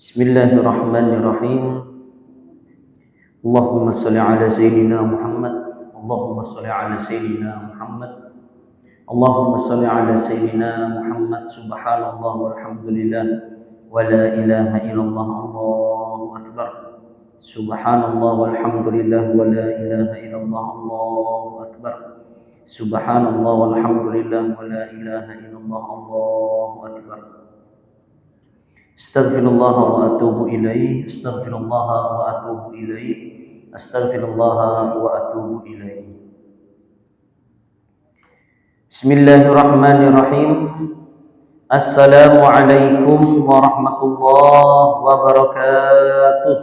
Bismillahirrahmanirrahim. Allahumma salli ala sayyidina Muhammad. Allahumma salli ala sayyidina Muhammad. Allahumma salli ala sayyidina Muhammad. Subhanallah walhamdulillah wa la ilaha illallah. Allahu akbar. Subhanallah walhamdulillah wa la ilaha illallah. Allahu akbar. Subhanallah walhamdulillah wa la ilaha illallah. Allahu akbar. Astaghfirullah wa atubu ilaih. Astaghfirullah wa atubu ilaih. Astaghfirullah wa atubu ilaih. Bismillahirrahmanirrahim. Assalamualaikum warahmatullahi wabarakatuh.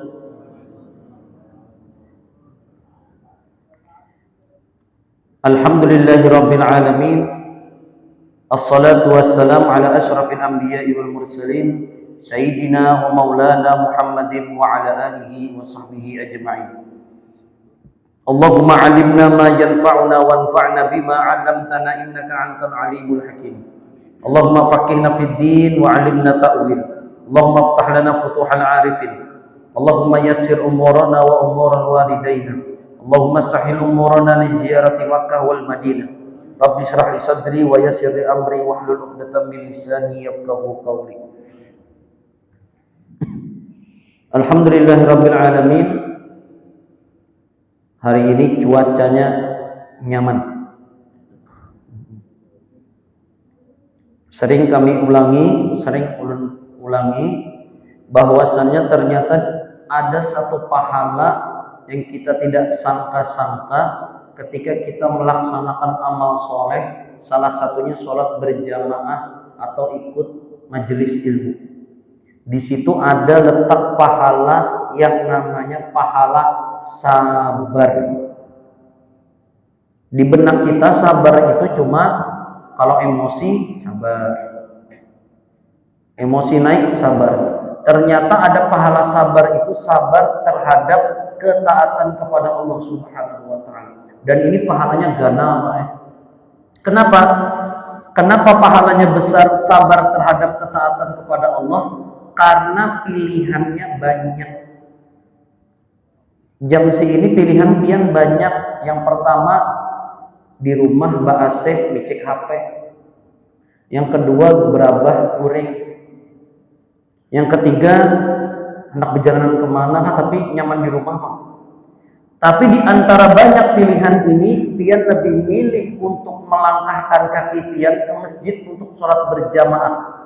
Alhamdulillahirabbil alamin. Assalatu wassalamu ala asyrafil anbiya'i wal mursalin Sayyidina wa maulana Muhammadin wa ala alihi wa sahbihi ajma'in. Allahumma alimna ma yanfa'una wanfa'na bima 'allamtana innaka antal alimul hakim. Allahumma faqihna fid din wa 'allimna ta'wil. Allahumma iftah lana futuhal 'arifin. Allahumma yassir umurana wa umural walidaina. Allahumma sahhil umurana li ziyarati Makkah wal Madinah. Rabbi shrah li sadri wa yassir li amri wahlul 'uqdatam min lisani yafqahu qawli. Alhamdulillahirabbil alamin. Hari ini cuacanya nyaman. Sering kami ulangi bahwasannya ternyata ada satu pahala yang kita tidak sangka-sangka ketika kita melaksanakan amal soleh, salah satunya sholat berjamaah atau ikut majelis ilmu. Di situ ada letak pahala yang namanya pahala sabar. Di benak kita sabar itu cuma kalau emosi sabar, emosi naik sabar. Ternyata ada pahala sabar itu sabar terhadap ketaatan kepada Allah Subhanahu wa taala. Dan ini pahalanya ganal, Kenapa? Kenapa pahalanya besar sabar terhadap ketaatan kepada Allah? Karena pilihannya banyak. Jam segini pilihan pian banyak. Yang pertama, di rumah Mbak Asep micik HP. Yang kedua, berabah kuring. Yang ketiga, anak perjalanan kemana, tapi nyaman di rumah. Tapi di antara banyak pilihan ini, pian lebih milih untuk melangkahkan kaki pian ke masjid untuk sholat berjamaah.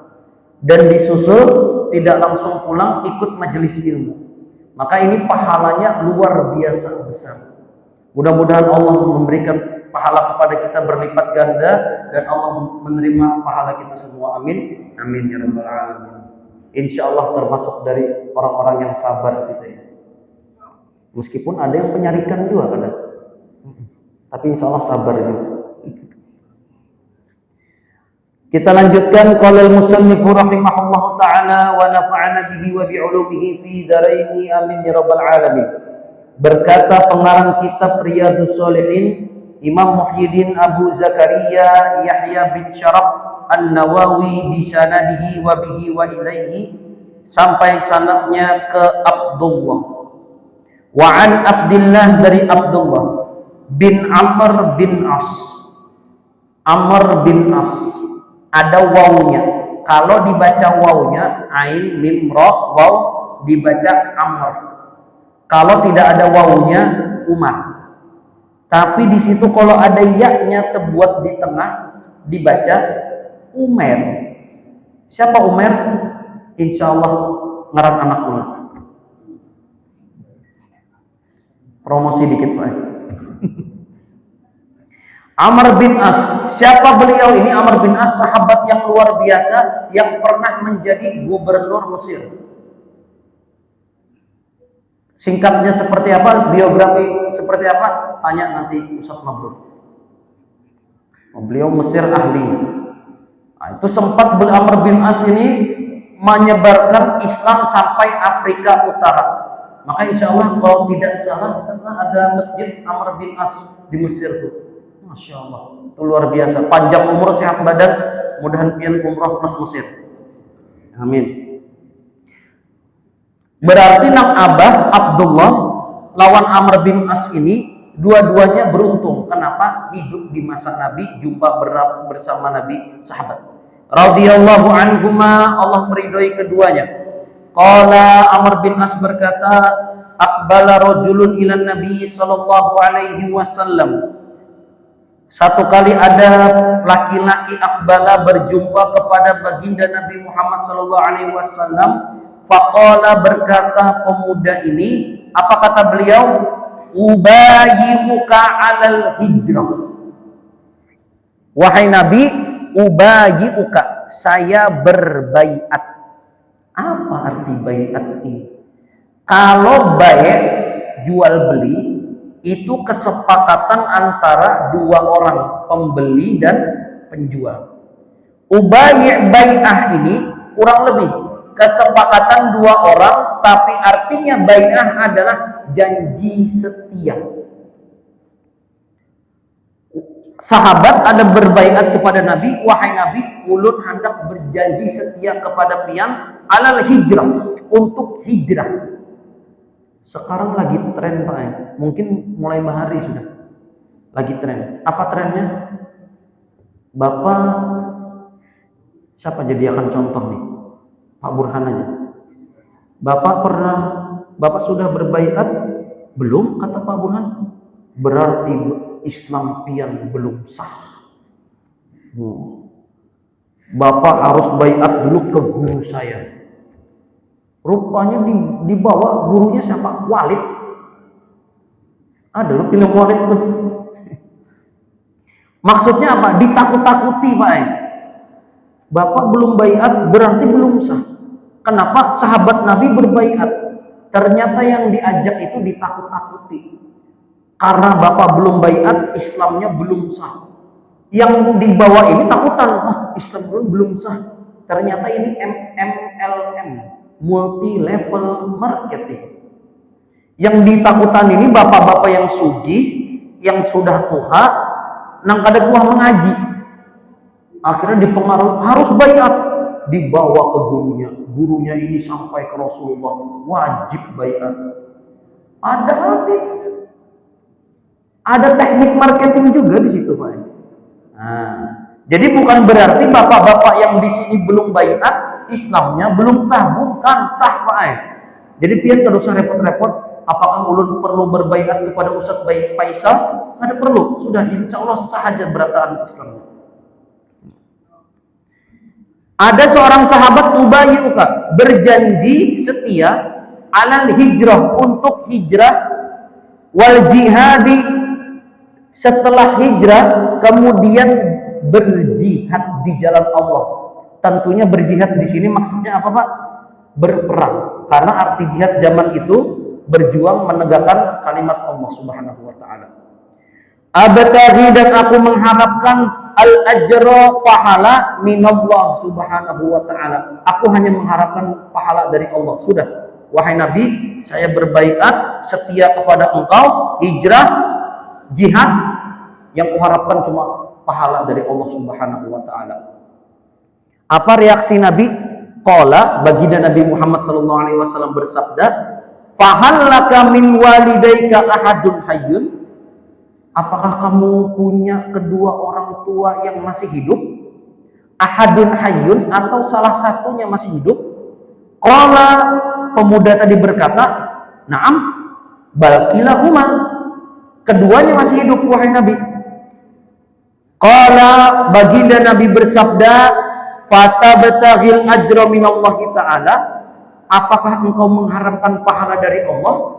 Dan disusul tidak langsung pulang ikut majelis ilmu. Maka ini pahalanya luar biasa besar. Mudah-mudahan Allah memberikan pahala kepada kita berlipat ganda dan Allah menerima pahala kita semua. Amin. Amin ya rabbal alamin. Insyaallah termasuk dari orang-orang yang sabar kita ya. Meskipun ada yang penyarikan juga kadang. Tapi insyaallah sabar juga. Kita lanjutkan qala al-musannifu rahimahullahu taala wa nafa'ana bihi wa bi 'ulumihi fi dharaini amin ya rabbal alamin. Berkata pengarang kitab Riyadhus Shalihin Imam Muhyiddin Abu Zakaria Yahya bin Syaraf An-Nawawi bi sanadihi wa bihi wa ilaihi sampai sanadnya ke Abdullah. Wa an Abdullah dari Abdullah bin Amr bin As. Amr bin As. Ada wawunya. Kalau dibaca wawunya ain mim ra waw dibaca Amr. Kalau tidak ada wawunya Umar. Tapi di situ kalau ada ya-nya terbuat di tengah dibaca Umer. Siapa Umer? Insyaallah ngaran anak ulang. Promosi dikit Pak. Amr bin As. Siapa beliau ini? Amr bin As sahabat yang luar biasa yang pernah menjadi gubernur Mesir. Singkatnya seperti apa? Biografi seperti apa? Tanya nanti Ustaz Mabrur. Beliau Mesir ahli. Nah, itu sempat Amr bin As ini menyebarkan Islam sampai Afrika Utara. Maka insya Allah kalau tidak salah ada masjid Amr bin As di Mesir tuh. Masya Allah, itu luar biasa. Panjang umur, sehat badan, mudahan pian umroh plus Mesir. Amin. Berarti Nang Abah Abdullah lawan Amr bin As ini dua-duanya beruntung. Kenapa? Hidup di masa Nabi, jumpa bersama Nabi, sahabat. Radhiyallahu anhuma, Allah meridhoi keduanya. Qala Amr bin As berkata, aqbala rajulun ila Nabi sallallahu alaihi wasallam. Satu kali ada laki-laki akbala berjumpa kepada baginda Nabi Muhammad sallallahu alaihi wasallam. Faqala, berkata pemuda ini, apa kata beliau? Ubayyi'uka 'alal hijrah. Wahai Nabi, ubayyi'uka, saya berbaiat. Apa arti baiat ini? Kalau baiat, jual beli, itu kesepakatan antara dua orang, pembeli dan penjual. Ubayyi' bai'ah ini kurang lebih kesepakatan dua orang, tapi artinya bai'ah adalah janji setia. Sahabat ada berbaiat kepada Nabi, wahai Nabi, ulun hendak berjanji setia kepada pian alal hijrah, untuk hijrah. Sekarang lagi tren Pak, mungkin mulai bahari sudah lagi tren. Apa trennya? Bapak, siapa jadi akan contoh nih? Pak Burhan aja. Bapak sudah berbaiat? Belum, kata Pak Burhan. Berarti Islam pian belum sah. Bapak harus baiat dulu ke guru saya. Rupanya dibawa gurunya siapa? Walid. Ada loh film Walid tuh. Maksudnya apa? Ditakut-takuti Pak. Bapak belum baiat berarti belum sah. Kenapa sahabat Nabi berbaiat? Ternyata yang diajak itu ditakut-takuti. Karena Bapak belum baiat, Islamnya belum sah. Yang dibawa ini takutan, Islam belum sah. Ternyata ini MLM, multi level marketing. Yang ditakutan ini bapak-bapak yang sugih, yang sudah tua, nang kada suah mengaji. Akhirnya dipengaruhi harus baiat, dibawa ke gurunya. Gurunya ini sampai ke Rasulullah, wajib baiat. Ada teknik marketing juga di situ, Pak. Nah, jadi bukan berarti bapak-bapak yang di sini belum baiat, Islamnya belum sah, bukan sah Pak. Jadi pian tidak usah repot-repot. Apakah ulun perlu berbaiat kepada Ustadz Faisal? Ada perlu, sudah insya Allah sah aja berataan Islam. Ada seorang sahabat ubayyi'uka, berjanji setia alal hijrah, untuk hijrah, wal jihadi, setelah hijrah kemudian berjihad di jalan Allah. Tentunya berjihad di sini maksudnya apa Pak? Berperang. Karena arti jihad zaman itu berjuang menegakkan kalimat Allah Subhanahu wa taala. Abtaghi, dan aku mengharapkan al-ajra, pahala, minallah Subhanahu wa taala. Aku hanya mengharapkan pahala dari Allah. Sudah. Wahai Nabi, saya berbaiat setia kepada engkau, hijrah, jihad, yang kuharapkan cuma pahala dari Allah Subhanahu wa taala. Apa reaksi Nabi? Qala, baginda Nabi Muhammad sallallahu alaihi wasallam bersabda, "Fahal laka min walidaika ahadun hayyun?" Apakah kamu punya kedua orang tua yang masih hidup? Ahadun hayyun, atau salah satunya masih hidup? Qala, pemuda tadi berkata, "Na'am, bal kilahuma." Keduanya masih hidup wahai Nabi. Qala, baginda Nabi bersabda, "Fatabtaghil ajra minallahi ta'ala." Apakah engkau mengharapkan pahala dari Allah?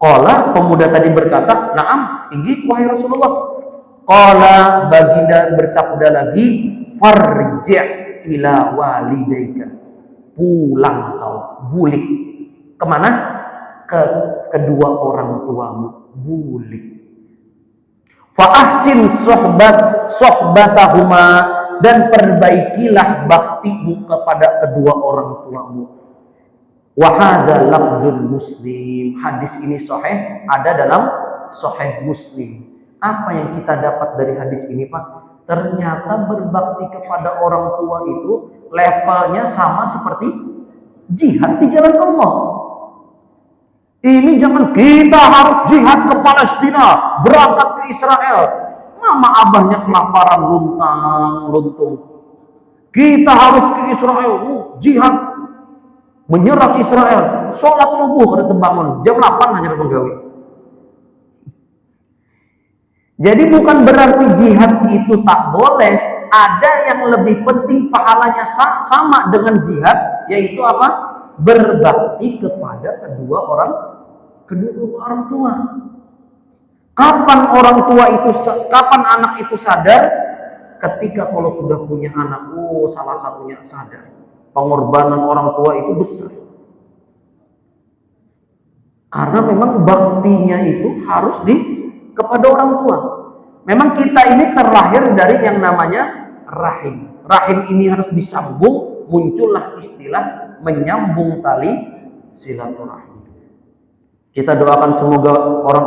Qala, pemuda tadi berkata, "Na'am, inggih wahai Rasulullah." Qala, baginda bersabda lagi, "Farji' ila walidaika." Pulang kau, bulik. Kemana? Ke kedua orang tuamu, bulik. Fa ahsin sohbatahuma, dan perbaikilah baktimu kepada kedua orang tuamu. Wa hadza lafzul Muslim. Hadis ini sahih, ada dalam sahih Muslim. Apa yang kita dapat dari hadis ini, Pak? Ternyata berbakti kepada orang tua itu levelnya sama seperti jihad di jalan Allah. Ini jangan kita harus jihad ke Palestina, berangkat ke Israel. Mama abahnya kelaparan luntang-luntung. Kita harus ke Israel, jihad, menyerang Israel. Sholat subuh kada terbangun, jam 8 hanya pegawai. Jadi bukan berarti jihad itu tak boleh. Ada yang lebih penting pahalanya sama dengan jihad, yaitu apa? Berbakti kepada kedua orang tua. Kapan orang tua itu, kapan anak itu sadar? Ketika kalau sudah punya anak, salah satunya sadar. Pengorbanan orang tua itu besar. Karena memang baktinya itu harus kepada orang tua. Memang kita ini terlahir dari yang namanya rahim. Rahim ini harus disambung, muncullah istilah menyambung tali silaturahim. Kita doakan semoga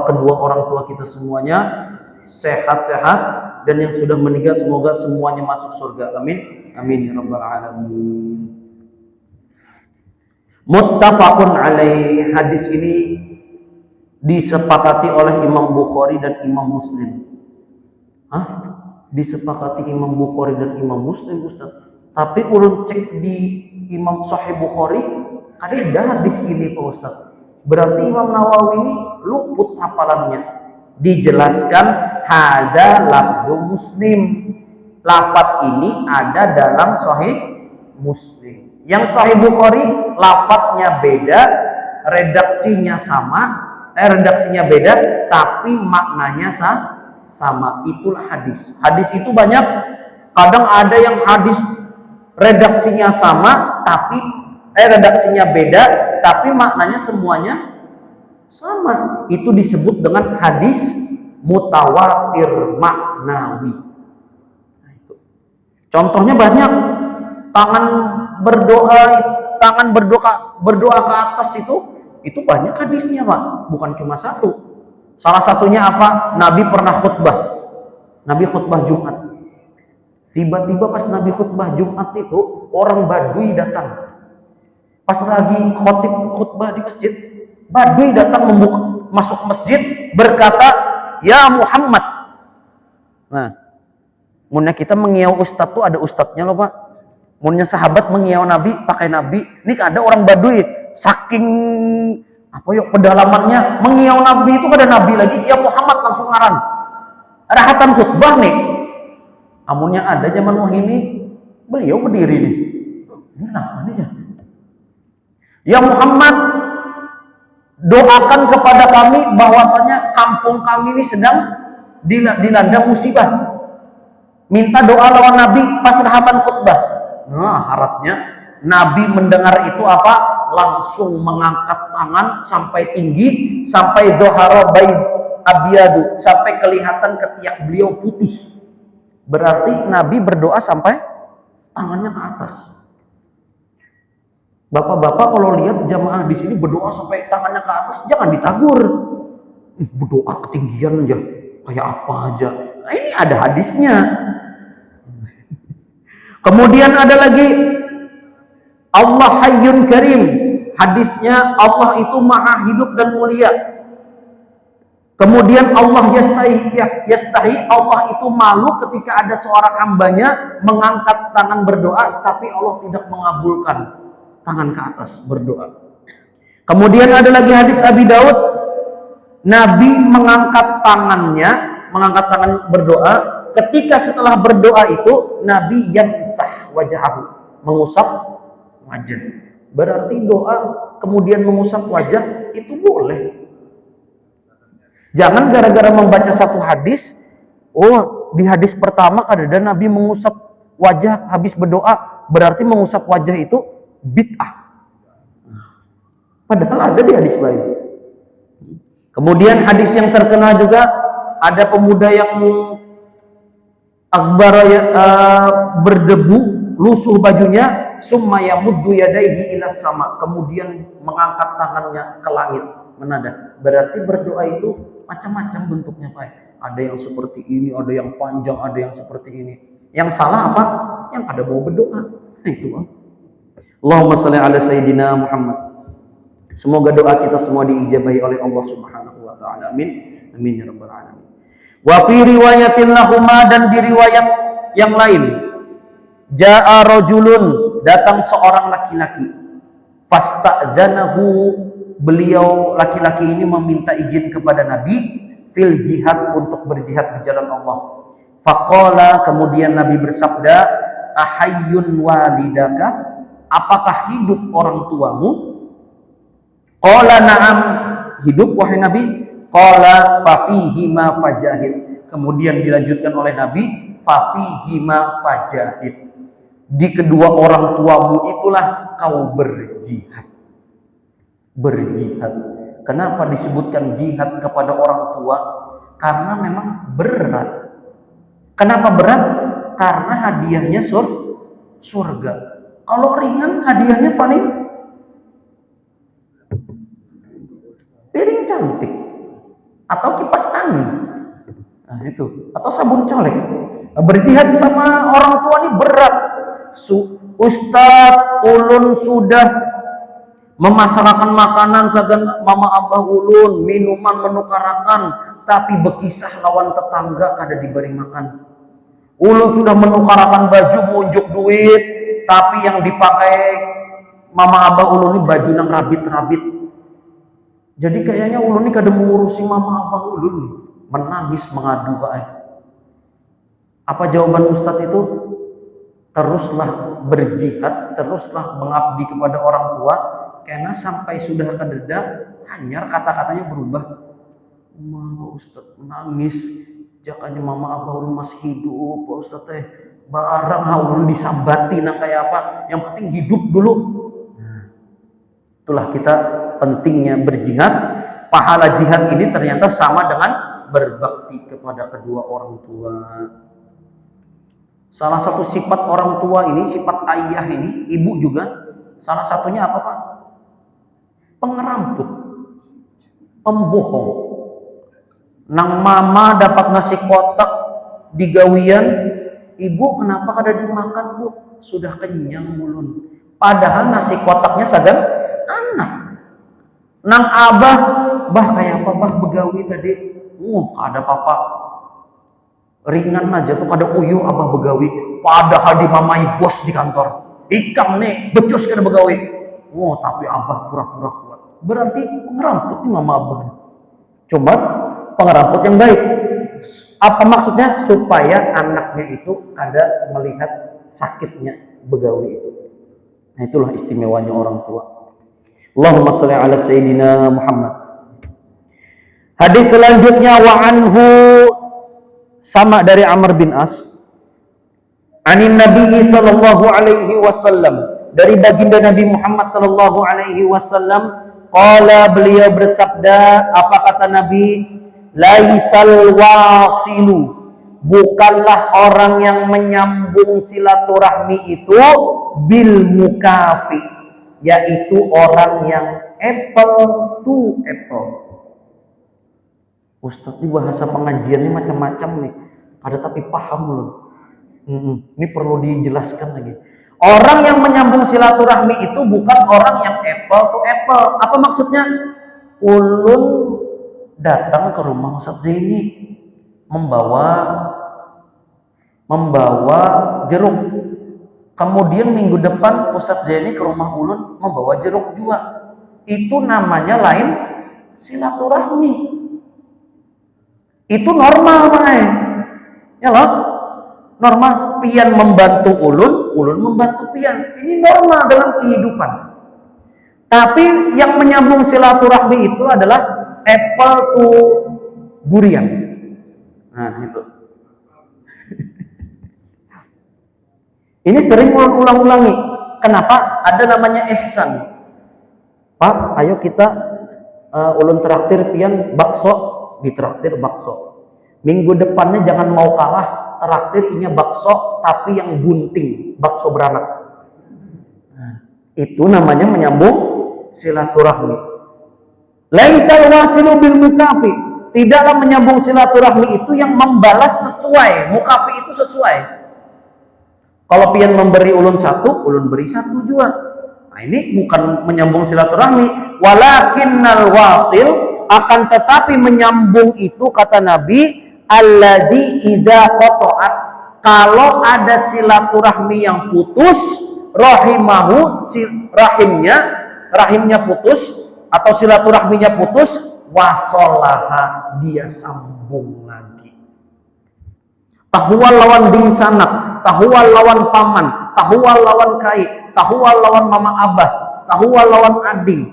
kedua orang tua kita semuanya sehat-sehat, dan yang sudah meninggal semoga semuanya masuk surga. Amin. Amin ya rabbal alamin. Muttafaqun alaih. Hadis ini disepakati oleh Imam Bukhari dan Imam Muslim. Disepakati Imam Bukhari dan Imam Muslim, Ustaz. Tapi ulun cek di Imam Sahih Bukhari, ada hadis ini Pak Ustaz. Berarti Imam Nawawi ini luput hafalannya. Dijelaskan hada lafdu Muslim. Lafaz ini ada dalam Sahih Muslim. Yang Sahih Bukhari lafaznya beda, redaksinya beda, tapi maknanya sama. Itulah hadis. Hadis itu banyak. Kadang ada yang hadis redaksinya sama, tapi redaksinya beda, tapi maknanya semuanya sama. Itu disebut dengan hadis mutawatir maknawi. Nah, itu. Contohnya banyak. Tangan berdoa ke atas itu banyak hadisnya, Pak. Bukan cuma satu. Salah satunya apa? Nabi pernah khutbah. Nabi khutbah Jumat. Tiba-tiba pas Nabi khutbah Jumat itu, orang Badui datang. Pas lagi khutbah di masjid, Badui datang masuk masjid berkata, "Ya Muhammad." Nah, munnya kita mengiau ustadz tuh ada ustadznya loh, Pak. Munnya sahabat mengiau Nabi, pakai Nabi. Ini ada orang Badui, saking pedalamannya mengiau Nabi itu ada Nabi lagi, "Ya Muhammad," langsung ngaran. Ada hatam khutbah nih. Amunnya ada zaman ini, beliau berdiri nih. Ini kenapa nih ya? "Ya Muhammad, doakan kepada kami bahwasanya kampung kami ini sedang dilanda musibah. Minta doa lawan Nabi pas hatan khutbah." Nah, harapnya Nabi mendengar itu apa? Langsung mengangkat tangan sampai tinggi, sampai dohara bayi abiyadu, sampai kelihatan ketiak beliau putih. Berarti Nabi berdoa sampai tangannya ke atas. Bapak-bapak kalau lihat jamaah di sini berdoa sampai tangannya ke atas, jangan ditagur. Berdoa ketinggian aja, kayak apa aja. Nah, ini ada hadisnya. Kemudian ada lagi Allah Hayyun Karim. Hadisnya Allah itu maha hidup dan mulia. Kemudian Allah yastahi, Allah itu malu ketika ada seorang hambanya mengangkat tangan berdoa, tapi Allah tidak mengabulkan tangan ke atas berdoa. Kemudian ada lagi hadis Abi Daud, Nabi mengangkat tangan berdoa. Ketika setelah berdoa itu Nabi yamsah wajahahu, mengusap wajah. Berarti doa kemudian mengusap wajah itu boleh. Jangan gara-gara membaca satu hadis, di hadis pertama ada Nabi mengusap wajah habis berdoa, berarti mengusap wajah itu bid'ah. Padahal ada di hadis lain. Kemudian hadis yang terkenal juga, ada pemuda yang berdebu, lusuh bajunya, summa yamuddu yadaihi ila sama, kemudian mengangkat tangannya ke langit, menada. Berarti berdoa itu macam-macam bentuknya, Pak. Ada yang seperti ini, ada yang panjang, ada yang seperti ini. Yang salah apa? Yang ada mau berdoa. Itu, Pak. Allahumma shalli ala sayyidina Muhammad. Semoga doa kita semua diijabahi oleh Allah Subhanahu wa taala. Amin. Amin ya rabbal alamin. Wa fi riwayatin lahuma, dan di riwayat yang lain, jaa rajulun, datang seorang laki-laki, fasta'dzanahu, beliau laki-laki ini meminta izin kepada Nabi fil jihad, untuk berjihad di jalan Allah. Faqala, kemudian Nabi bersabda, ahayyun walidaka, apakah hidup orang tuamu? Qala na'am, hidup wahai Nabi. Qala fa fihi ma fajahid, kemudian dilanjutkan oleh Nabi, fa fihi ma fajahid, di kedua orang tuamu itulah kau berjihad. Berjihad. Kenapa disebutkan jihad kepada orang tua? Karena memang berat. Kenapa berat? Karena hadiahnya surga. Kalau ringan, hadiahnya paling piring cantik atau kipas angin. Nah itu, atau sabun colek. Berjihad sama orang tua ini berat. Ustadz ulun sudah memasarkan makanan sagan mama abah ulun, minuman menukarakan, tapi bekisah lawan tetangga kada diberi makan. Ulun sudah menukarakan baju munjuk duit, tapi yang dipakai mama abah ulun ini baju nang rabit-rabit. Jadi kayaknya ulun ini kada mengurusi mama abah ulun, menangis mengadu baik. Apa jawaban Ustadz itu? Teruslah berjihad, teruslah mengabdi kepada orang tua, karena sampai sudah kededa, hanyar kata-katanya berubah. Mama Ustadz menangis, jakanya mama abah ulun masih hidup, Pak Ustadz teh barang ulun disambati nang kayak apa, yang penting hidup dulu. Nah, itulah kita pentingnya berjihad. Pahala jihad ini ternyata sama dengan berbakti kepada kedua orang tua. Salah satu sifat orang tua ini, sifat ayah ini, ibu juga, salah satunya apa Pak? Pengeramput, pembohong. Nang mama dapat nasi kotak di gawian, ibu kenapa kada dimakan bu? Sudah kenyang mulun. Padahal nasi kotaknya sagan anak. Nang abah, bah kayak apa bah begawi tadi? Ada papa. Ringan aja tuh kada uyuh abah begawi, padahal dimamai bos di kantor. Ikam nih becus kada begawi. Tapi abah pura-pura kuat. Berarti ngeramput nih mama abah. Cuma pengeramput yang baik. Apa maksudnya? Supaya anaknya itu kada melihat sakitnya begawi itu. Nah itulah istimewanya orang tua. Allahumma shalli ala sayyidina Muhammad. Hadis selanjutnya, wa anhu, sama dari Amr bin As, anin Nabi sallallahu alaihi wasallam, dari baginda Nabi Muhammad sallallahu alaihi wasallam, qala, beliau bersabda, apa kata Nabi? Laisal wasilu, bukanlah orang yang menyambung silaturahmi itu bil mukafi, yaitu orang yang apple to apple. Ustadz, ini bahasa pengajian ini macam-macam nih. Ada tapi paham loh. Ini perlu dijelaskan lagi. Orang yang menyambung silaturahmi itu bukan orang yang apple to apple. Apa maksudnya? Ulun datang ke rumah Ustadz Zaini membawa jeruk. Kemudian minggu depan Ustadz Zaini ke rumah ulun membawa jeruk juga. Itu namanya lain silaturahmi. Itu normal, main. Ya loh, normal. Pian membantu ulun, ulun membantu pian. Ini normal dalam kehidupan. Tapi yang menyambung silaturahmi itu adalah apple to durian. Nah itu. Ini sering ulang-ulangi. Kenapa? Ada namanya ihsan. Pak, ayo kita ulun traktir pian bakso. Ditraktir bakso. Minggu depannya jangan mau kalah, traktir inya bakso tapi yang bunting, bakso beranak. Nah, itu namanya menyambung silaturahmi. Laisal wasilu bil mukafi, tidaklah menyambung silaturahmi itu yang membalas sesuai. Mukafi itu sesuai. Kalau pian memberi ulun satu, ulun beri satu juga. Nah ini bukan menyambung silaturahmi, walakinnal wasil, akan tetapi menyambung itu kata Nabi, alladzi idza qata'at, kalau ada silaturahmi yang putus, rahimahu, rahimnya putus atau silaturahminya putus, wasolaha, dia sambung lagi. Tahuwal lawan bingsanak, tahuwal lawan paman, tahuwal lawan kai, tahuwal lawan mama abah, tahuwal lawan ading,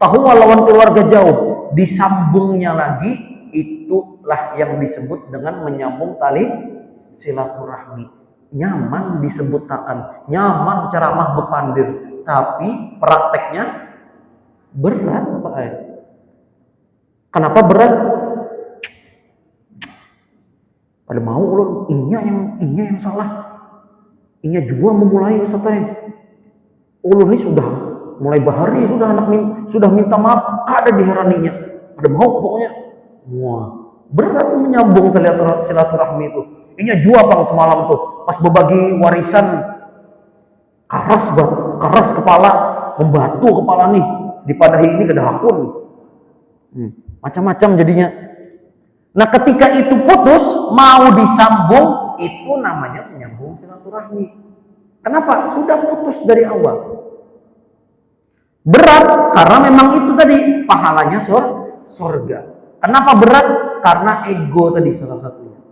tahuwal lawan keluarga jauh, disambungnya lagi, itulah yang disebut dengan menyambung tali silaturahmi. Nyaman disebutakan, nyaman ceramah bepandir, tapi prakteknya berat, Pak. Kenapa berat? Pada mau ulun inya yang salah. Inya juga memulai Ustaz. Ulun ini sudah mulai bahari, sudah minta maaf, ada diheraninya. Pada mau pokoknya. Wah, berat menyambung silaturahmi itu. Inya juga Bang semalam tuh pas berbagi warisan, keras kepala, membatu kepala nih, dipadahi ini kedahakun. Macam-macam jadinya. Nah, ketika itu putus, mau disambung, itu namanya menyambung silaturahmi. Kenapa? Sudah putus dari awal. Berat, karena memang itu tadi, pahalanya surga. Kenapa berat? Karena ego tadi salah satunya.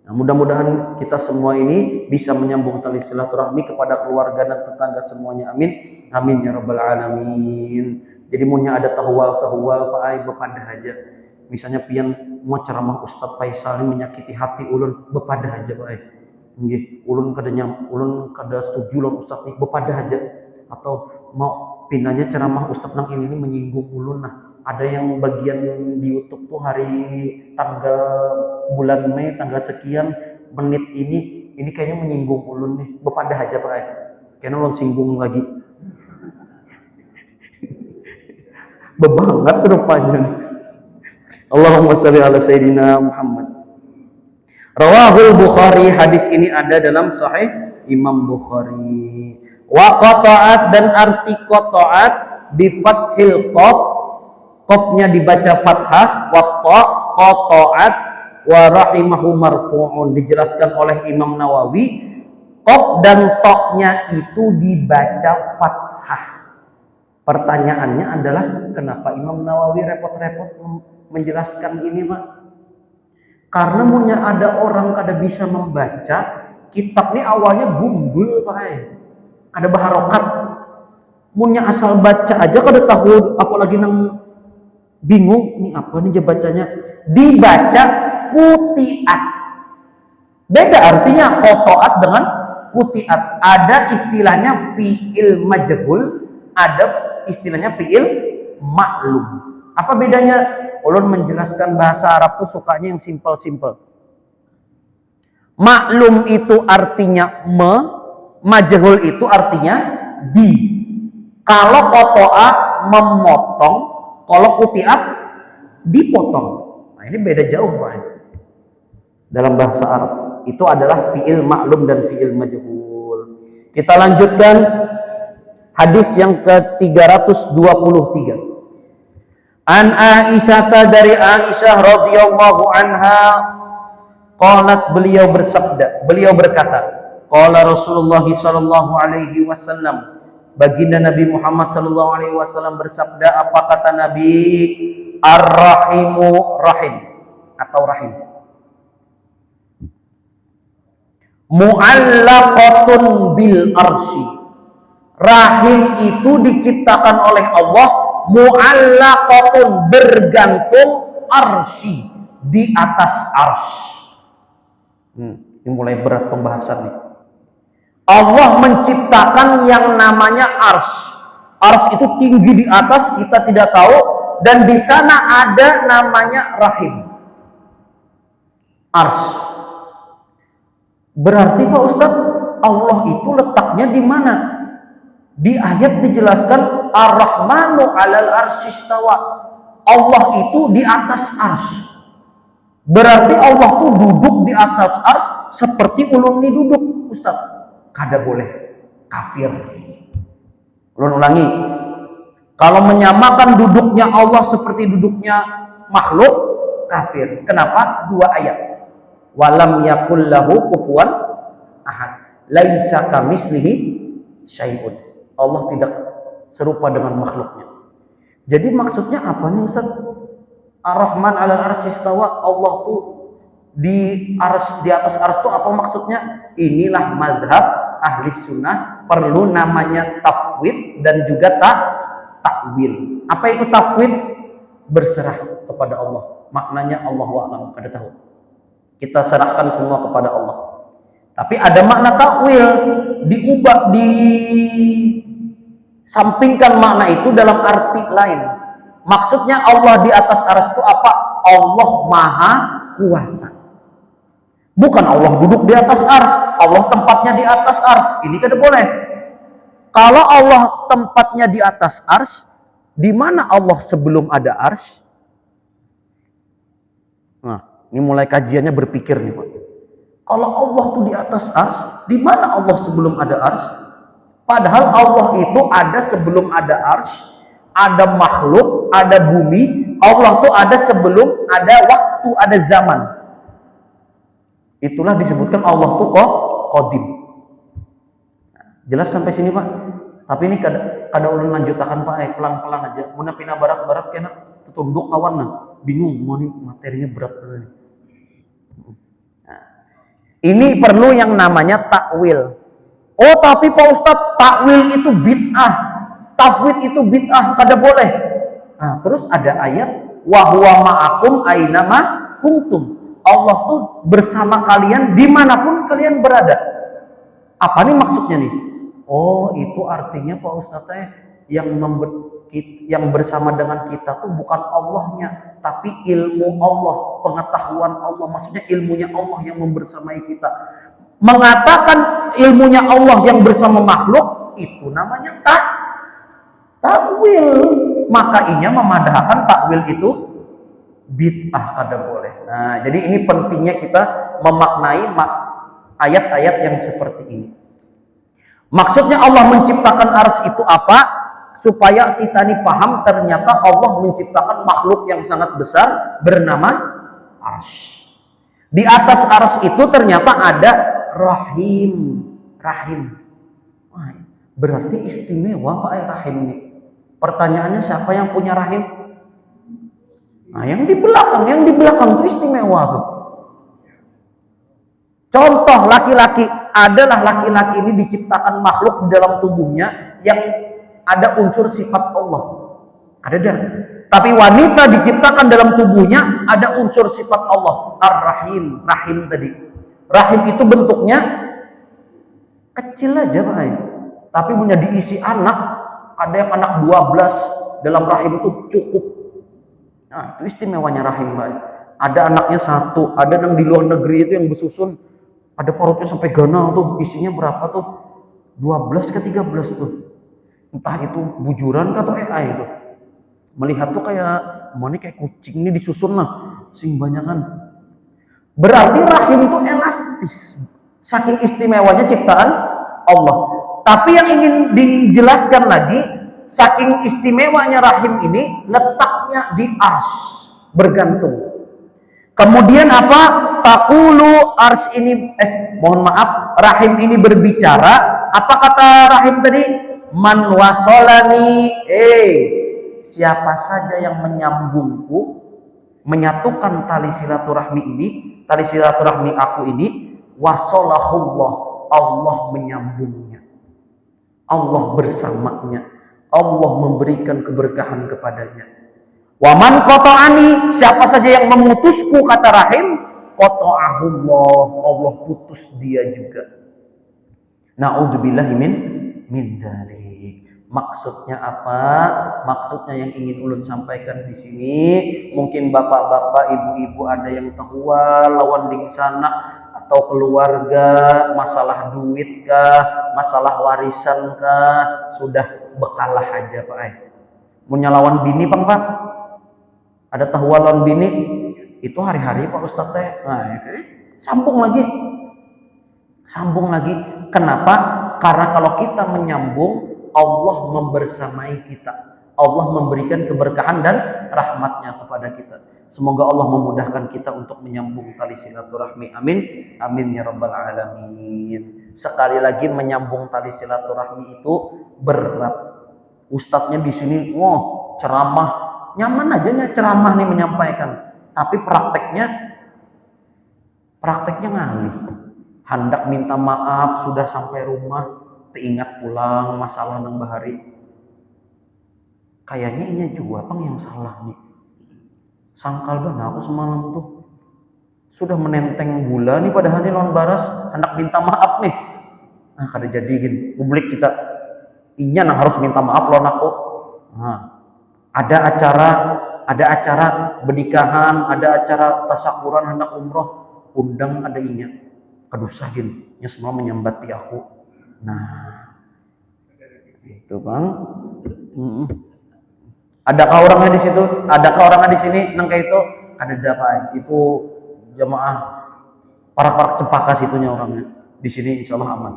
Nah, mudah-mudahan kita semua ini bisa menyambung tali silaturahmi kepada keluarga dan tetangga semuanya. Amin. Amin ya rabbal alamin. Jadi munya ada tahuwal Pak Ai bepadah aja. Misalnya pian mau ceramah Ustadz Faisal ini menyakiti hati ulun, bepadah aja Pak. Nggih, ulun kada setuju lawan Ustadz ini, bepadah aja. Atau mau pindahnya ceramah Ustadz nang ini menyinggung ulun. Nah, ada yang bagian di YouTube tuh hari tanggal bulan Mei tanggal sekian menit ini kayaknya menyinggung ulun nih, bepadah aja Pak. Kayaknya ulun singgung lagi. Bebanget rupanya. Allahumma shalli ala Sayyidina Muhammad. Rawahul Bukhari, hadis ini ada dalam Sahih Imam Bukhari. Wa qata'at, dan arti qata'at bi fathil qaf, qafnya dibaca fathah, wa qata'at wa rahimahu marfu'un, dijelaskan oleh Imam Nawawi, qaf dan ta-nya itu dibaca fathah. Pertanyaannya adalah kenapa Imam Nawawi repot-repot menjelaskan ini, Pak? Karena punya ada orang kada bisa membaca kitab ini, awalnya gundul Pak. Kada baharokat. Punya asal baca aja kada tahu, apalagi nang bingung ini apa nih bacanya. Dibaca kutiat. Beda artinya qata'at dengan kutiat. Ada istilahnya fi'il majhul, ada istilahnya fi'il maklum. Apa bedanya? Ulun menjelaskan bahasa Arab tuh sukanya yang simpel-simpel. Maklum itu artinya majhul itu artinya di. Kalau qata'a memotong, kalau kutiat dipotong. Nah, ini beda jauh, Pak. Dalam bahasa Arab itu adalah fi'il maklum dan fi'il majhul. Kita lanjutkan hadis yang ke-323. An Aisyah, dari Aisyah radhiyallahu anha, qalat, beliau berkata, qala Rasulullah sallallahu alaihi wasallam, baginda Nabi Muhammad sallallahu alaihi wasallam bersabda, apa kata Nabi? Ar-rahimu, rahim atau rahim, mu'allaqatun bil arsy, rahim itu diciptakan oleh Allah, mu'allaqatun, bergantung, arsy, di atas arsy. Ini mulai berat pembahasan nih. Allah menciptakan yang namanya arsy. Arsy itu tinggi di atas, kita tidak tahu, dan di sana ada namanya rahim. Arsy. Berarti Pak Ustadz, Allah itu letaknya di mana? Di ayat dijelaskan Ar-Rahmanu 'alal arsy istawa. Allah itu di atas arsy. Berarti Allah tuh duduk di atas arsy seperti ulun ini duduk, Ustaz. Kada boleh kafir. Ulun ulangi. Kalau menyamakan duduknya Allah seperti duduknya makhluk, kafir. Kenapa? Dua ayat. Walam yakul lahu kufuwan ahad. Laisa kamislihi syai'un. Allah tidak serupa dengan makhluknya. Jadi maksudnya apa nih Ustaz? Ar-Rahman 'alal arsy istawa. Allah tuh di atas arsy itu apa maksudnya? Inilah mazhab ahli sunnah, perlu namanya tafwid dan juga takwil. Apa itu tafwid? Berserah kepada Allah. Maknanya Allahu a'lam, kada tahu. Kita serahkan semua kepada Allah. Tapi ada makna takwil, diubah, disampingkan makna itu dalam arti lain. Maksudnya Allah di atas arsy itu apa? Allah Maha Kuasa. Bukan Allah duduk di atas arsy, Allah tempatnya di atas arsy. Ini kada boleh. Kalau Allah tempatnya di atas arsy, di mana Allah sebelum ada arsy? Nah, ini mulai kajiannya berpikir nih Pak. Kalau Allah tuh di atas arsy, di mana Allah sebelum ada arsy? Padahal Allah itu ada sebelum ada arsy, ada makhluk, ada bumi. Allah tuh ada sebelum ada waktu, ada zaman. Itulah disebutkan Allah tuh qadim. Jelas sampai sini Pak? Tapi ini kada ulun lanjutakan Pak, pelan-pelan aja. Muna pina barat-barat kena tutunduk kawan nah. Bingung mau nih materinya berat banget. Nah, ini perlu yang namanya takwil. Oh, tapi Pak Ustadz, takwil itu bid'ah. Tafwid itu bid'ah, kada boleh. Nah, terus ada ayat wa huwa ma'akum ainama kuntum. Allah tuh bersama kalian dimanapun kalian berada. Apa nih maksudnya nih? Oh, itu artinya Pak Ustadz yang bersama dengan kita tuh bukan Allahnya, tapi ilmu Allah, pengetahuan Allah. Maksudnya ilmunya Allah yang membersamai kita. Mengatakan ilmunya Allah yang bersama makhluk, itu namanya takwil. Maka inya memadahkan takwil itu bid'ah, kada boleh. Nah, jadi ini pentingnya kita memaknai ayat-ayat yang seperti ini. Maksudnya Allah menciptakan arsy itu apa? Supaya kita nih paham ternyata Allah menciptakan makhluk yang sangat besar bernama arsy. Di atas arsy itu ternyata ada rahim. Wah, berarti istimewa Pak rahim ini. Pertanyaannya siapa yang punya rahim? Nah, yang di belakang itu istimewa tuh. Contoh laki-laki, adalah laki-laki ini diciptakan makhluk di dalam tubuhnya yang ada unsur sifat Allah. Ada. Tapi wanita diciptakan dalam tubuhnya ada unsur sifat Allah. Ar-Rahim, rahim tadi. Rahim itu bentuknya kecil aja Pak. Tapi punya diisi anak, ada yang anak 12 dalam rahim itu cukup. Nah, itu istimewanya rahim Pak. Ada anaknya satu, ada yang di luar negeri itu yang bersusun, ada perutnya sampai ganal tuh, isinya berapa tuh? 12 ke 13 tuh. Entah itu bujuran atau AI itu. Melihat tuh kayak mana kayak kucing ini disusun lah, sing banyakan. Berarti rahim itu elastis. Saking istimewanya ciptaan Allah. Tapi yang ingin dijelaskan lagi, saking istimewanya rahim ini letaknya di arsy, bergantung. Kemudian apa? Taqulu arsy ini rahim ini berbicara. Apa kata rahim tadi? Man wasolani, siapa saja yang menyambungku, menyatukan tali silaturahmi ini, tali silaturahmi aku ini, wasolahullah, Allah menyambungnya, Allah bersamanya, Allah memberikan keberkahan kepadanya. Waman qata'ani, siapa saja yang memutusku, kata rahim, qata'ahullah, Allah putus dia juga. Na'udzubillahi min dzalik. Maksudnya apa? Maksudnya yang ingin ulun sampaikan di sini, mungkin bapak-bapak, ibu-ibu ada yang tahua lawan ding sana atau keluarga, masalah duit kah, masalah warisan kah, sudah bekalah aja Pak. Munya lawan bini Pak. Ada tahua lawan bini, itu hari-hari Pak Ustadz teh. Nah, sambung lagi. Kenapa? Karena kalau kita menyambung, Allah membersamai kita. Allah memberikan keberkahan dan rahmatnya kepada kita. Semoga Allah memudahkan kita untuk menyambung tali silaturahmi. Amin. Amin ya rabbal alamin. Sekali lagi, menyambung tali silaturahmi itu berat. Ustadznya di sini, ceramah, nyaman aja ceramah nih menyampaikan. Tapi prakteknya ngalih. Hendak minta maaf sudah sampai rumah, teringat pulang masalah nang bahari. Kayaknya ini juga pang yang salah nih. Sangkal banget aku semalam tuh. Sudah menenteng gula nih pada hari lawan baras, hendak minta maaf nih. Nah, kada jadi gini. Publik kita inya nang harus minta maaf lawan aku. Nah, ada acara bernikahan, ada acara tasakuran hendak umroh, undang ada inya. Kedusahin, nya semua menyambati aku. Nah, itu bang. Adakah orangnya di situ? Adakah orangnya di sini? Nang kayak itu ada dapat. Itu jamaah para cempaka situnya orangnya. Di sini insya Allah aman.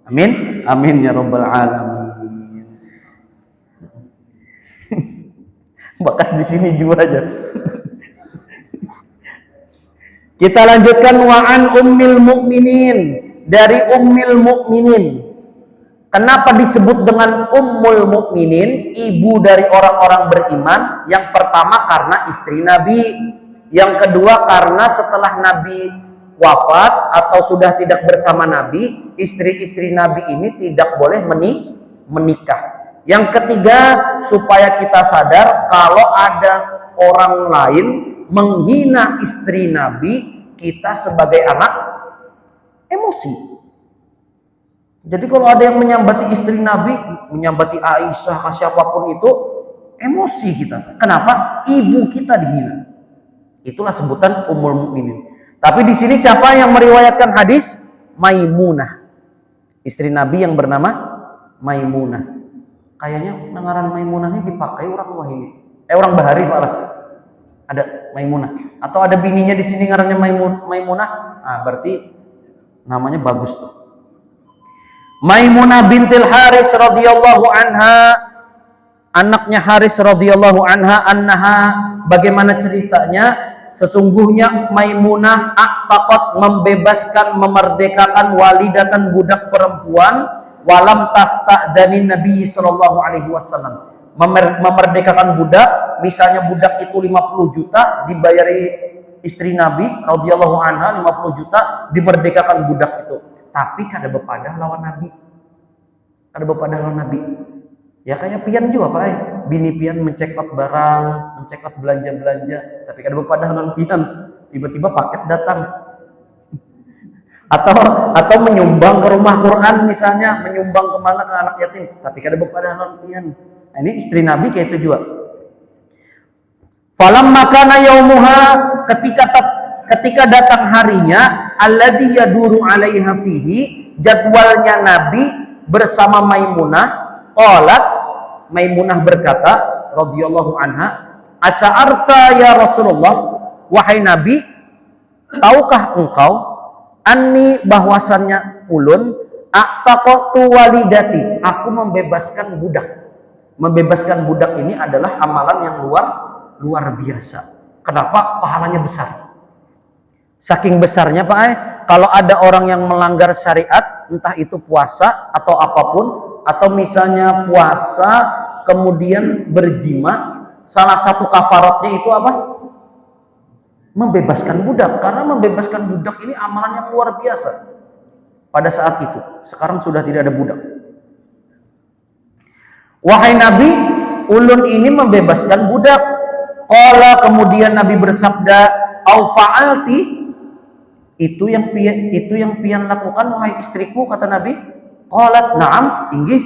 Amin. Amin ya rabbal alamin. Bakas di sini juga aja. Kita lanjutkan wa'an ummil mu'minin, dari ummil mu'minin. Kenapa disebut dengan ummul mukminin, ibu dari orang-orang beriman? Yang pertama karena istri Nabi. Yang kedua karena setelah Nabi wafat atau sudah tidak bersama Nabi, istri-istri Nabi ini tidak boleh menikah. Yang ketiga, supaya kita sadar kalau ada orang lain menghina istri Nabi, kita sebagai anak emosi. Jadi kalau ada yang menyambati istri Nabi, menyambati Aisyah, siapapun itu, emosi kita. Kenapa? Ibu kita dihina. Itulah sebutan ummul mukminin. Tapi di sini siapa yang meriwayatkan hadis? Maimunah. Istri Nabi yang bernama Maimunah. Kayaknya ngaran Maimunah ini dipakai orang Wahini. Orang Bahari malah. Ada Maimunah. Atau ada bininya di sini ngarannya Maimunah. Nah, berarti namanya bagus tuh. Maimunah bintil Haris radhiyallahu anha, anaknya Haris radhiyallahu anha, bagaimana ceritanya? Sesungguhnya Maimunah aqtaqat, membebaskan, memerdekakan walidatan, budak perempuan, walam tasta'dani Nabi sallallahu alaihi wasallam. Memerdekakan budak, misalnya budak itu 50 juta dibayari istri Nabi radhiyallahu anha 50 juta, dimerdekakan budak itu. Tapi kada bepadah lawan Nabi. Kada bepadah lawan Nabi. Ya kayak pian juga Pak. Bini pian mencekot barang, mencekot belanja-belanja, tapi kada bepadah lawan pian. Tiba-tiba paket datang. Atau menyumbang ke rumah Quran misalnya, menyumbang kemana ke anak yatim, tapi kada bepadah lawan pian. Nah, ini istri Nabi kayak itu juga. Falamma kana yaumuha, ketika datang harinya, alladzi yaduru 'alaiha fihi, jadwalnya Nabi bersama Maimunah. Qalat, Maimunah berkata radhiyallahu anha, asy'arta ya Rasulullah, wahai Nabi, tahukah engkau anni bahwasannya ulun aqtaqtu walidati, aku membebaskan budak. Membebaskan budak ini adalah amalan yang luar biasa. Kenapa? Pahalanya besar. Saking besarnya Pak, kalau ada orang yang melanggar syariat, entah itu puasa atau apapun, atau misalnya puasa kemudian berjima, salah satu kafaratnya itu apa? Membebaskan budak. Karena membebaskan budak ini amalan yang luar biasa pada saat itu. Sekarang sudah tidak ada budak. Wahai Nabi, ulun ini membebaskan budak. Qala, kemudian Nabi bersabda, au fa'alti, itu yang pian lakukan wahai istriku, kata Nabi. Qalat na'am, inggih.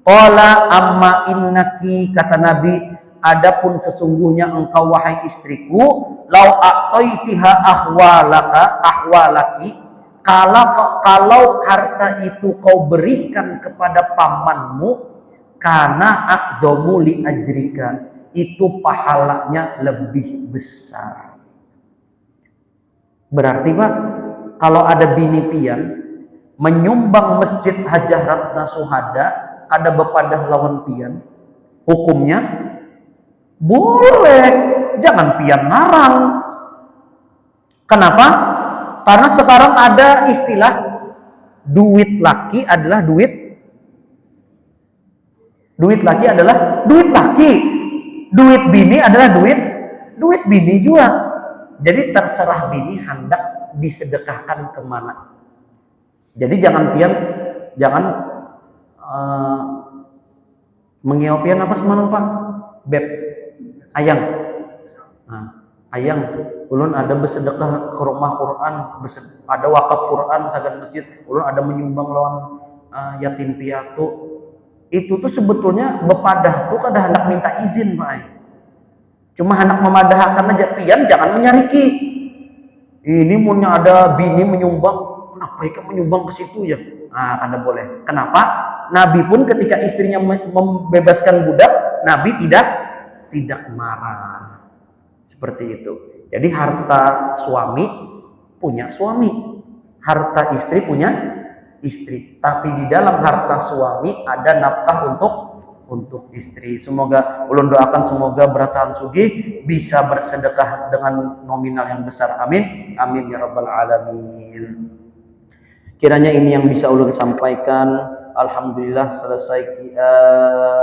Qala amma innaki, kata Nabi, adapun sesungguhnya engkau wahai istriku, lau a'taitiha ahwalaki, kalau harta itu kau berikan kepada pamanmu, karena aqdamu li ajrika, itu pahalanya lebih besar. Berarti Pak, kalau ada bini pian menyumbang masjid Hajah Ratna Suhada, ada bepadah lawan pian, Hukumnya boleh, jangan pian larang. Kenapa? Karena sekarang ada istilah duit laki adalah duit laki adalah duit laki. Duit bini adalah duit bini juga. Jadi terserah bini hendak disedekahkan kemana. Jadi jangan mengiopian apa semalam Pak? Beb, ayang. Nah, ayang, ulun ada bersedekah ke rumah Quran, ada wakaf Quran sagan masjid, ulun ada menyumbang lawan yatim piatu. Itu tuh sebetulnya bepadah tuh kada hendak minta izin Pak. Cuma hendak memadahkan aja, pian jangan menyariki. Ini punya ada bini menyumbang, kenapa ikan menyumbang ke situ ya? Nah, kada boleh. Kenapa? Nabi pun ketika istrinya membebaskan budak, Nabi tidak marah. Seperti itu. Jadi harta suami punya suami, harta istri punya istri. Tapi di dalam harta suami ada nafkah untuk istri. Semoga ulun doakan semoga bertahan sugih bisa bersedekah dengan nominal yang besar. Amin. Amin ya rabbal alamin. Kiranya ini yang bisa ulun sampaikan. Alhamdulillah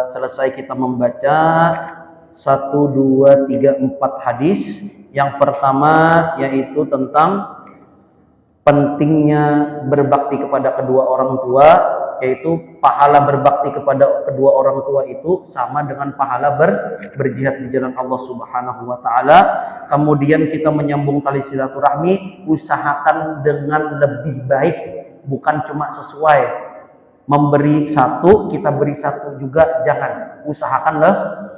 selesai kita membaca 1, 2, 3, 4 hadis. Yang pertama yaitu tentang pentingnya berbakti kepada kedua orang tua, yaitu pahala berbakti kepada kedua orang tua itu sama dengan pahala berjihad di jalan Allah Subhanahu wa taala. Kemudian kita menyambung tali silaturahmi, usahakan dengan lebih baik, bukan cuma sesuai memberi satu kita beri satu juga, jangan, usahakan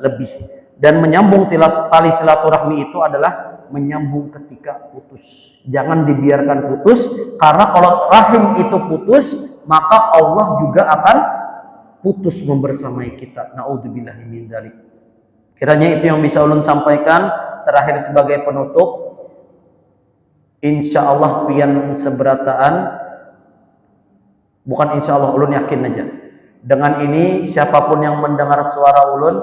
lebih. Dan menyambung tali silaturahmi itu adalah menyambung ketika putus. Jangan dibiarkan putus, karena kalau rahim itu putus, maka Allah juga akan putus membersamai kita. Naudzubillahi min dzalik. Kiranya itu yang bisa ulun sampaikan. Terakhir sebagai penutup, insya Allah pian seberataan, bukan insya Allah, ulun yakin aja. Dengan ini siapapun yang mendengar suara ulun,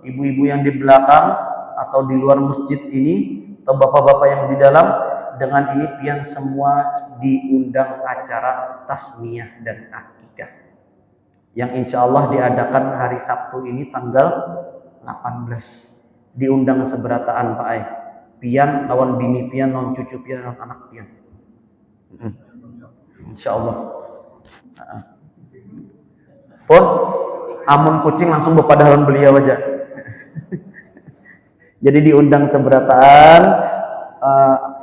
ibu-ibu yang di belakang atau di luar masjid ini, atau bapak-bapak yang di dalam, dengan ini pian semua diundang acara tasmiyah dan akikah yang insya Allah diadakan hari Sabtu ini tanggal 18. Diundang seberataan Pak Ai, pian lawan bini pian, lawan cucu pian, lawan anak pian, insya Allah. Pun amun kucing langsung bepadahan beliau aja. Jadi diundang seberataan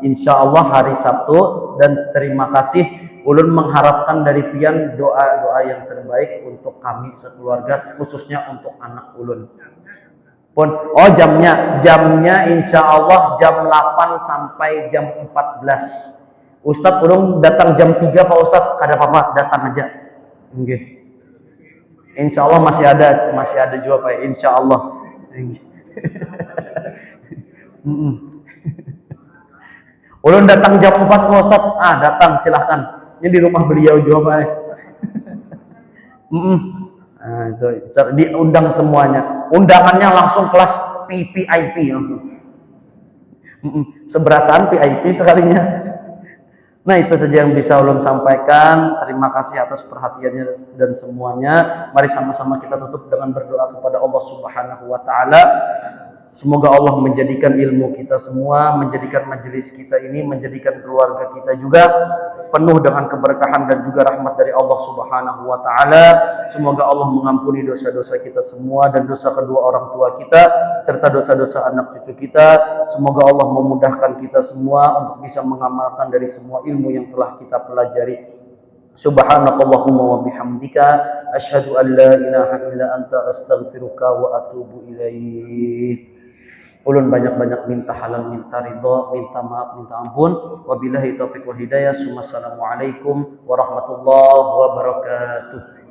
insya Allah hari Sabtu. Dan terima kasih, ulun mengharapkan dari pian doa-doa yang terbaik untuk kami sekeluarga, khususnya untuk anak ulun. Pun jamnya insya Allah jam 8 sampai jam 14. Ustadz ulun datang jam 3 Pak Ustadz, kada apa-apa, datang aja. Okay. Insya Allah masih ada juga Pak, insya Allah. Ulun datang jam 4 Pak Ustadz, datang silahkan. Ini di rumah beliau juga Pak. Itu diundang semuanya. Undangannya langsung kelas VIP langsung. Seberataan VIP sekalinya. Nah, itu saja yang bisa ulun sampaikan. Terima kasih atas perhatiannya dan semuanya. Mari sama-sama kita tutup dengan berdoa kepada Allah Subhanahu wa taala. Semoga Allah menjadikan ilmu kita semua, menjadikan majelis kita ini, menjadikan keluarga kita juga penuh dengan keberkahan dan juga rahmat dari Allah Subhanahu wa taala. Semoga Allah mengampuni dosa-dosa kita semua dan dosa kedua orang tua kita serta dosa-dosa anak cucu kita. Semoga Allah memudahkan kita semua untuk bisa mengamalkan dari semua ilmu yang telah kita pelajari. Subhanakallahumma wa bihamdika asyhadu an la ilaha illa anta astaghfiruka wa atubu ilaik. Ulun banyak-banyak minta halal, minta ridha, minta maaf, minta ampun. Wabillahi taufiq wal hidayah. Assalamualaikum warahmatullahi wabarakatuh.